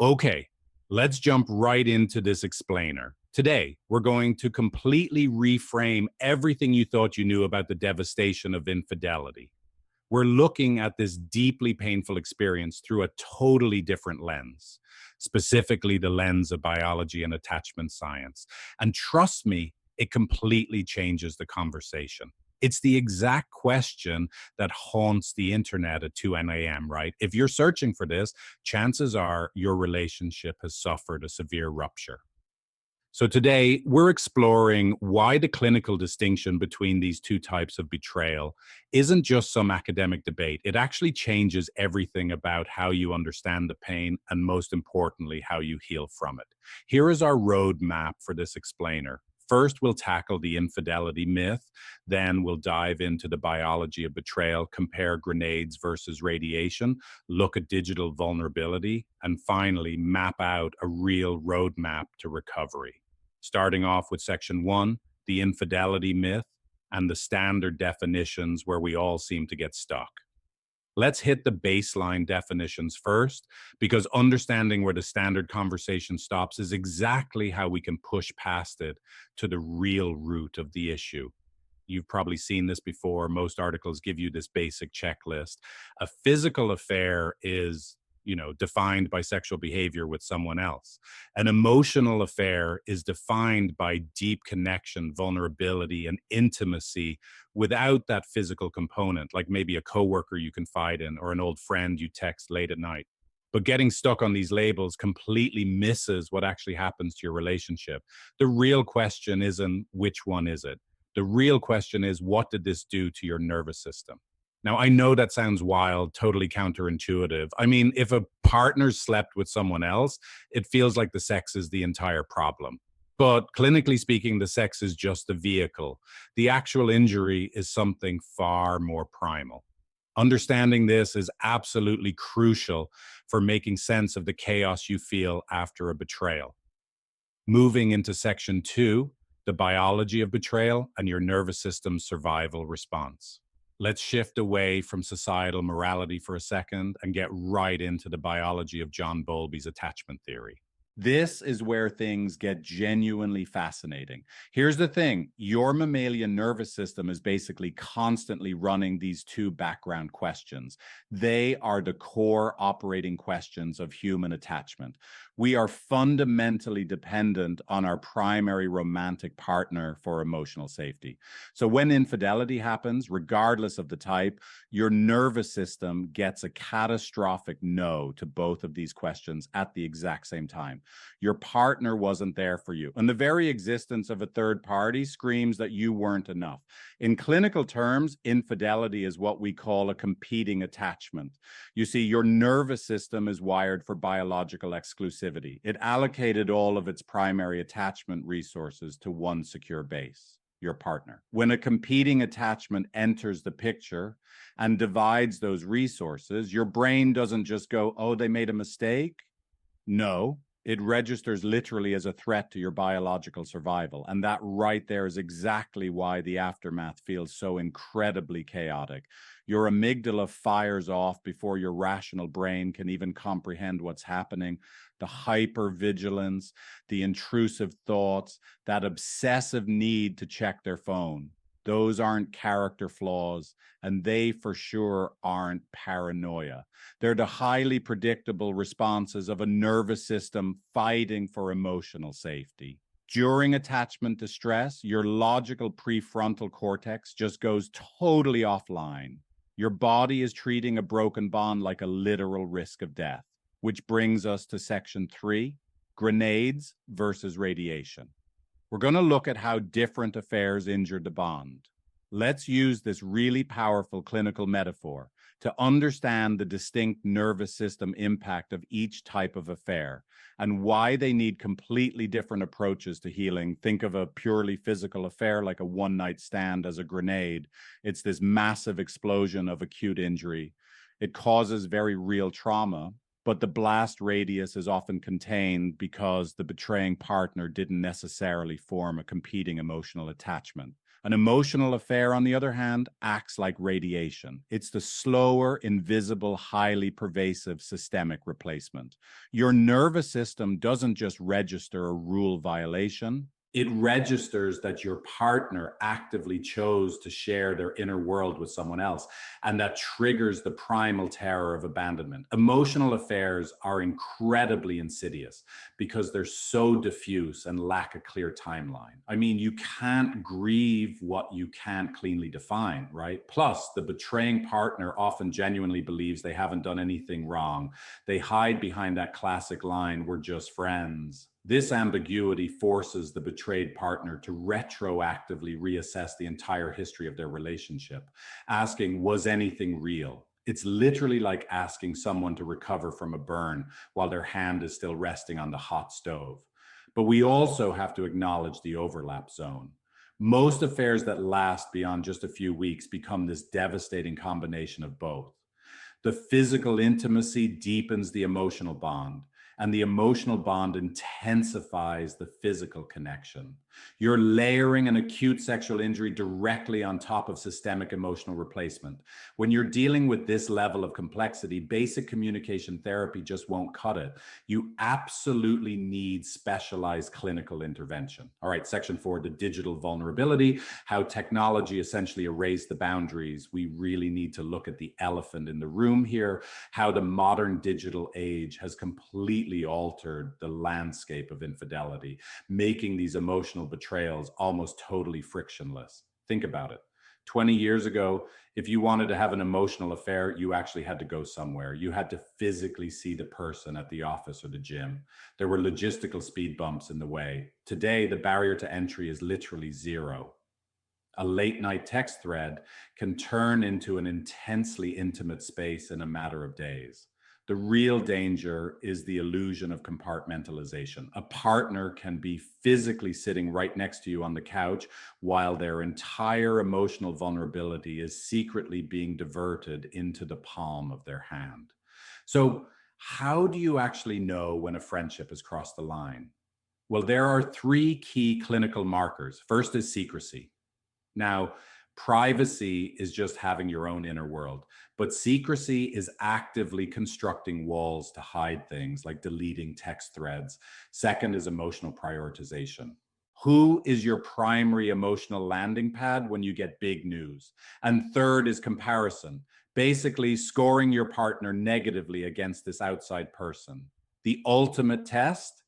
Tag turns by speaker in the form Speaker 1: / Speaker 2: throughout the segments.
Speaker 1: Okay, let's jump right into this explainer. Today, we're going to completely reframe everything you thought you knew about the devastation of infidelity. We're looking at this deeply painful experience through a totally different lens, specifically the lens of biology and attachment science. And trust me, it completely changes the conversation. It's the exact question that haunts the internet at 2 a.m., right? If you're searching for this, chances are your relationship has suffered a severe rupture. So today we're exploring why the clinical distinction between these two types of betrayal isn't just some academic debate. It actually changes everything about how you understand the pain and, most importantly, how you heal from it. Here is our roadmap for this explainer. First, we'll tackle the infidelity myth. Then we'll dive into the biology of betrayal, compare grenades versus radiation, look at digital vulnerability, and finally map out a real roadmap to recovery. Starting off with section one, the infidelity myth and the standard definitions where we all seem to get stuck. Let's hit the baseline definitions first, because understanding where the standard conversation stops is exactly how we can push past it to the real root of the issue. You've probably seen this before. Most articles give you this basic checklist. A physical affair is, defined by sexual behavior with someone else. An emotional affair is defined by deep connection, vulnerability, and intimacy without that physical component, like maybe a coworker you confide in or an old friend you text late at night. But getting stuck on these labels completely misses what actually happens to your relationship. The real question isn't which one is it? The real question is, what did this do to your nervous system? Now, I know that sounds wild, totally counterintuitive. I mean, if a partner slept with someone else, it feels like the sex is the entire problem. But clinically speaking, the sex is just the vehicle. The actual injury is something far more primal. Understanding this is absolutely crucial for making sense of the chaos you feel after a betrayal. Moving into section two, the biology of betrayal and your nervous system's survival response. Let's shift away from societal morality for a second and get right into the biology of John Bowlby's attachment theory. This is where things get genuinely fascinating. Here's the thing, your mammalian nervous system is basically constantly running these two background questions. They are the core operating questions of human attachment. We are fundamentally dependent on our primary romantic partner for emotional safety. So when infidelity happens, regardless of the type, your nervous system gets a catastrophic no to both of these questions at the exact same time. Your partner wasn't there for you. And the very existence of a third party screams that you weren't enough. In clinical terms, infidelity is what we call a competing attachment. You see, your nervous system is wired for biological exclusivity. It allocated all of its primary attachment resources to one secure base, your partner. When a competing attachment enters the picture and divides those resources, your brain doesn't just go, oh, they made a mistake. No, it registers literally as a threat to your biological survival. And that right there is exactly why the aftermath feels so incredibly chaotic. Your amygdala fires off before your rational brain can even comprehend what's happening. The hypervigilance, the intrusive thoughts, that obsessive need to check their phone. Those aren't character flaws, and they for sure aren't paranoia. They're the highly predictable responses of a nervous system fighting for emotional safety. During attachment distress, your logical prefrontal cortex just goes totally offline. Your body is treating a broken bond like a literal risk of death, which brings us to section three, grenades versus radiation. We're going to look at how different affairs injured the bond. Let's use this really powerful clinical metaphor to understand the distinct nervous system impact of each type of affair and why they need completely different approaches to healing. Think of a purely physical affair like a one-night stand as a grenade. It's this massive explosion of acute injury. It causes very real trauma, but the blast radius is often contained because the betraying partner didn't necessarily form a competing emotional attachment. An emotional affair, on the other hand, acts like radiation. It's the slower, invisible, highly pervasive systemic replacement. Your nervous system doesn't just register a rule violation. It registers that your partner actively chose to share their inner world with someone else, and that triggers the primal terror of abandonment. Emotional affairs are incredibly insidious because they're so diffuse and lack a clear timeline. I mean, you can't grieve what you can't cleanly define, right? Plus, the betraying partner often genuinely believes they haven't done anything wrong. They hide behind that classic line, "We're just friends." This ambiguity forces the betrayed partner to retroactively reassess the entire history of their relationship, asking, was anything real? It's literally like asking someone to recover from a burn while their hand is still resting on the hot stove. But we also have to acknowledge the overlap zone. Most affairs that last beyond just a few weeks become this devastating combination of both. The physical intimacy deepens the emotional bond, and the emotional bond intensifies the physical connection. You're layering an acute sexual injury directly on top of systemic emotional replacement. When you're dealing with this level of complexity, basic communication therapy just won't cut it. You absolutely need specialized clinical intervention. All right, section 4, the digital vulnerability, how technology essentially erased the boundaries. We really need to look at the elephant in the room here, how the modern digital age has completely altered the landscape of infidelity, making these emotional betrayals almost totally frictionless. Think about it. 20 years ago, if you wanted to have an emotional affair, you actually had to go somewhere. You had to physically see the person at the office or the gym. There were logistical speed bumps in the way. Today, the barrier to entry is literally zero. A late night text thread can turn into an intensely intimate space in a matter of days. The real danger is the illusion of compartmentalization. A partner can be physically sitting right next to you on the couch while their entire emotional vulnerability is secretly being diverted into the palm of their hand. So, how do you actually know when a friendship has crossed the line? Well, there are three key clinical markers. First is secrecy. Now, privacy is just having your own inner world, but secrecy is actively constructing walls to hide things like deleting text threads. Second is emotional prioritization. Who is your primary emotional landing pad when you get big news? And third is comparison, basically scoring your partner negatively against this outside person. The ultimate test: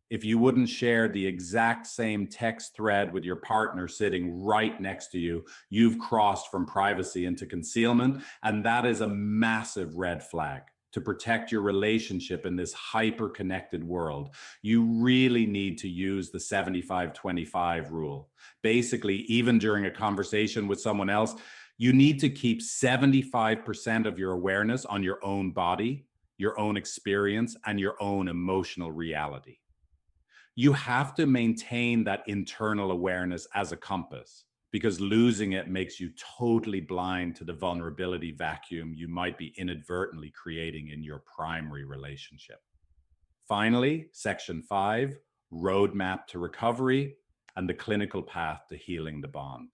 Speaker 1: if you wouldn't share the exact same text thread with your partner sitting right next to you, you've crossed from privacy into concealment. And that is a massive red flag. To protect your relationship in this hyper connected world, you really need to use the 75-25 rule. Basically, even during a conversation with someone else, you need to keep 75% of your awareness on your own body, your own experience, and your own emotional reality. You have to maintain that internal awareness as a compass, because losing it makes you totally blind to the vulnerability vacuum you might be inadvertently creating in your primary relationship. Finally, section 5, roadmap to recovery and the clinical path to healing the bond.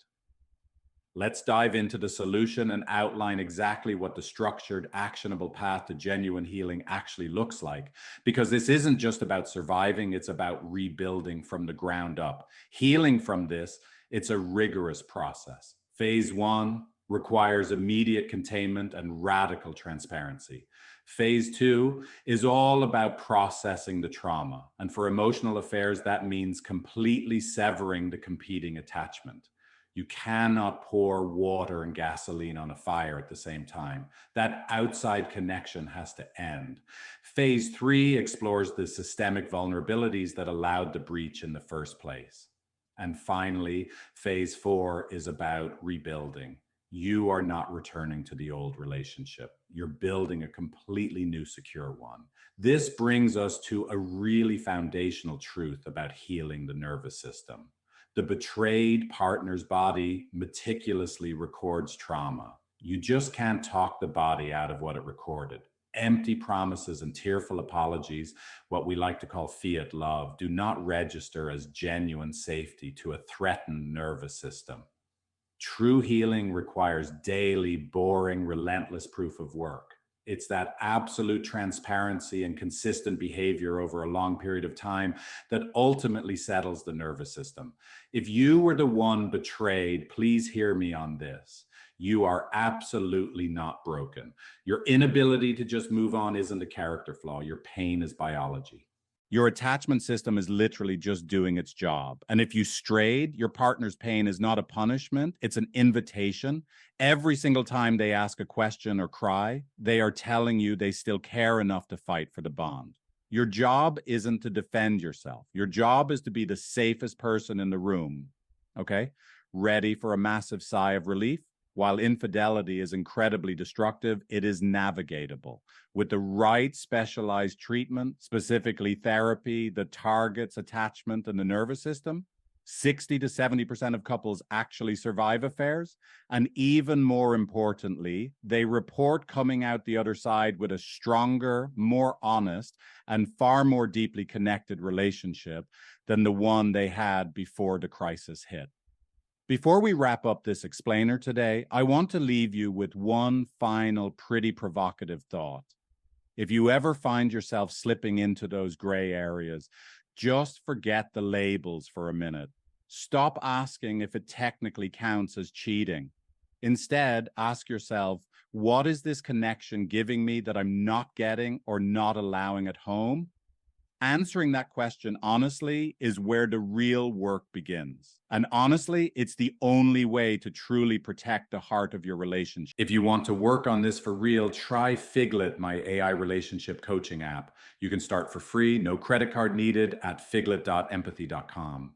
Speaker 1: Let's dive into the solution and outline exactly what the structured, actionable path to genuine healing actually looks like. Because this isn't just about surviving, it's about rebuilding from the ground up. Healing from this, it's a rigorous process. Phase 1 requires immediate containment and radical transparency. Phase 2 is all about processing the trauma. And for emotional affairs, that means completely severing the competing attachment. You cannot pour water and gasoline on a fire at the same time. That outside connection has to end. Phase 3 explores the systemic vulnerabilities that allowed the breach in the first place. And finally, phase 4 is about rebuilding. You are not returning to the old relationship. You're building a completely new, secure one. This brings us to a really foundational truth about healing the nervous system. The betrayed partner's body meticulously records trauma. You just can't talk the body out of what it recorded. empty promises and tearful apologies, what we like to call fiat love, do not register as genuine safety to a threatened nervous system. True healing requires daily, boring, relentless proof of work. It's that absolute transparency and consistent behavior over a long period of time that ultimately settles the nervous system. If you were the one betrayed, please hear me on this. You are absolutely not broken. Your inability to just move on isn't a character flaw. Your pain is biology. Your attachment system is literally just doing its job. And if you strayed, your partner's pain is not a punishment, it's an invitation. Every single time they ask a question or cry, they are telling you they still care enough to fight for the bond. Your job isn't to defend yourself. Your job is to be the safest person in the room, okay? Ready for a massive sigh of relief? While infidelity is incredibly destructive, it is navigatable. With the right specialized treatment, specifically therapy that targets attachment and the nervous system, 60 to 70% of couples actually survive affairs. And even more importantly, they report coming out the other side with a stronger, more honest, and far more deeply connected relationship than the one they had before the crisis hit. Before we wrap up this explainer today, I want to leave you with one final pretty provocative thought. If you ever find yourself slipping into those gray areas, just forget the labels for a minute. Stop asking if it technically counts as cheating. Instead, ask yourself, what is this connection giving me that I'm not getting or not allowing at home? Answering that question honestly is where the real work begins. And honestly, it's the only way to truly protect the heart of your relationship. If you want to work on this for real, try Figlet, my AI relationship coaching app. You can start for free, no credit card needed, at figlet.empathy.com.